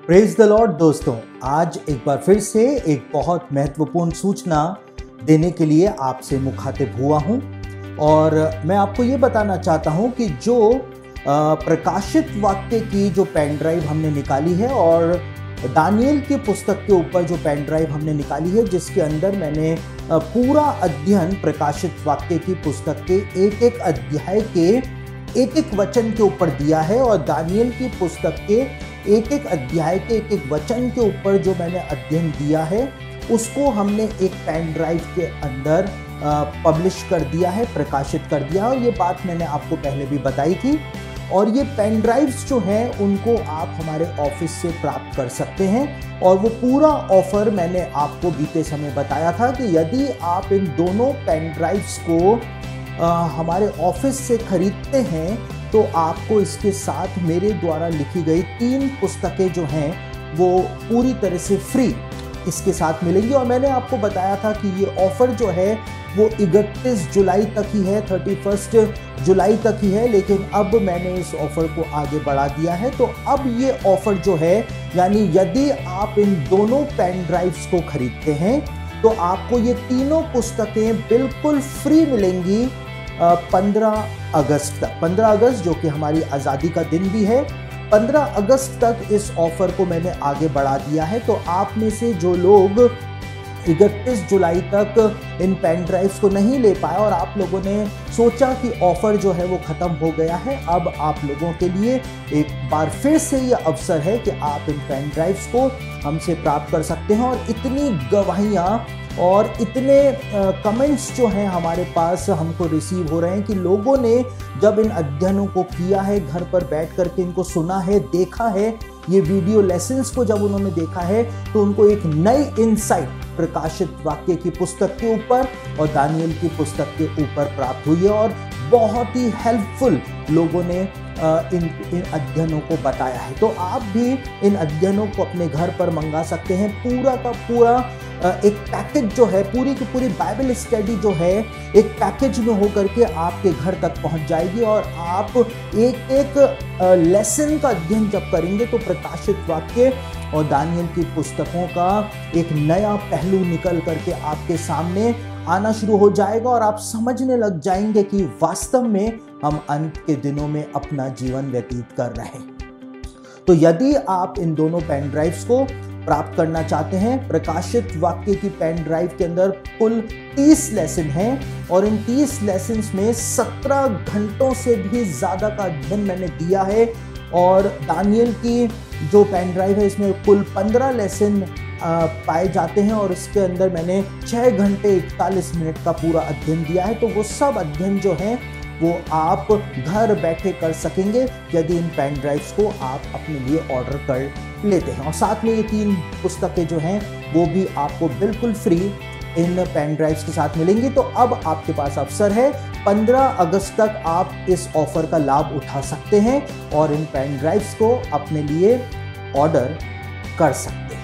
Praise the Lord दोस्तों, आज एक बार फिर से एक बहुत महत्वपूर्ण सूचना देने के लिए आपसे मुखातिब हुआ हूं और मैं आपको ये बताना चाहता हूं कि जो प्रकाशित वाक्य की जो पेन ड्राइव हमने निकाली है और दानियल की पुस्तक के ऊपर जो पेन ड्राइव हमने निकाली है, जिसके अंदर मैंने पूरा अध्ययन प्रकाशित वाक्य की पुस्तक के एक एक अध्याय के एक एक वचन के ऊपर दिया है और दानियल की पुस्तक के एक एक अध्याय के एक एक वचन के ऊपर जो मैंने अध्ययन दिया है उसको हमने एक पेन ड्राइव के अंदर पब्लिश कर दिया है, प्रकाशित कर दिया है। और ये बात मैंने आपको पहले भी बताई थी। और ये पेन ड्राइव्स जो हैं उनको आप हमारे ऑफिस से प्राप्त कर सकते हैं और वो पूरा ऑफर मैंने आपको बीते समय बताया था कि यदि आप इन दोनों पेन ड्राइव्स को हमारे ऑफिस से खरीदते हैं तो आपको इसके साथ मेरे द्वारा लिखी गई 3 पुस्तकें जो हैं वो पूरी तरह से फ्री इसके साथ मिलेंगी। और मैंने आपको बताया था कि ये ऑफ़र जो है वो 31 जुलाई तक ही है, 31 जुलाई तक ही है, लेकिन अब मैंने इस ऑफ़र को आगे बढ़ा दिया है। तो अब ये ऑफ़र जो है, यानी यदि आप इन दोनों पेन ड्राइव्स को खरीदते हैं तो आपको ये तीनों पुस्तकें बिल्कुल फ्री मिलेंगी 15 अगस्त तक। 15 अगस्त जो कि हमारी आज़ादी का दिन भी है, 15 अगस्त तक इस ऑफ़र को मैंने आगे बढ़ा दिया है। तो आप में से जो लोग 31 जुलाई तक इन पेन ड्राइव्स को नहीं ले पाए और आप लोगों ने सोचा कि ऑफ़र जो है वो ख़त्म हो गया है, अब आप लोगों के लिए एक बार फिर से ये अवसर है कि आप इन पेन ड्राइव्स को हमसे प्राप्त कर सकते हैं। और इतनी गवाहियाँ और इतने कमेंट्स जो हैं हमारे पास हमको रिसीव हो रहे हैं कि लोगों ने जब इन अध्ययनों को किया है, घर पर बैठ करके इनको सुना है, देखा है, ये वीडियो लेसन्स को जब उन्होंने देखा है तो उनको एक नई इंसाइट प्रकाशित वाक्य की पुस्तक के ऊपर और दानियल की पुस्तक के ऊपर प्राप्त हुई है। और बहुत ही हेल्पफुल लोगों ने इन अध्ययनों को बताया है। तो आप भी इन अध्ययनों को अपने घर पर मंगा सकते हैं। पूरा का पूरा एक पैकेज जो है, पूरी की पूरी बाइबल स्टडी जो है एक पैकेज में होकर के आपके घर तक पहुंच जाएगी और आप एक एक लेसन का अध्ययन जब करेंगे तो प्रकाशित वाक्य और दानियल की पुस्तकों का एक नया पहलू निकल करके आपके सामने आना शुरू हो जाएगा और आप समझने लग जाएंगे कि वास्तव में हम अंत के दिनों में अपना जीवन व्यतीत कर रहे हैं। तो यदि आप इन दोनों पेन ड्राइव्स को प्राप्त करना चाहते हैं, प्रकाशित वाक्य की पेन ड्राइव के अंदर कुल 30 लेसन हैं और इन 30 लेसन्स में 17 घंटों से भी ज़्यादा का अध्ययन मैंने दिया है। और दानियल की जो पेन ड्राइव है इसमें कुल 15 लेसन पाए जाते हैं और इसके अंदर मैंने 6 घंटे 41 मिनट का पूरा अध्ययन दिया है। तो वो सब अध्ययन जो हैं वो आप घर बैठे कर सकेंगे यदि इन पेन ड्राइव्स को आप अपने लिए ऑर्डर कर लेते हैं। और साथ में ये 3 पुस्तकें जो हैं वो भी आपको बिल्कुल फ्री इन पेन ड्राइव्स के साथ मिलेंगी। तो अब आपके पास अवसर है, 15 अगस्त तक आप इस ऑफर का लाभ उठा सकते हैं और इन पेन ड्राइव्स को अपने लिए ऑर्डर कर सकते हैं।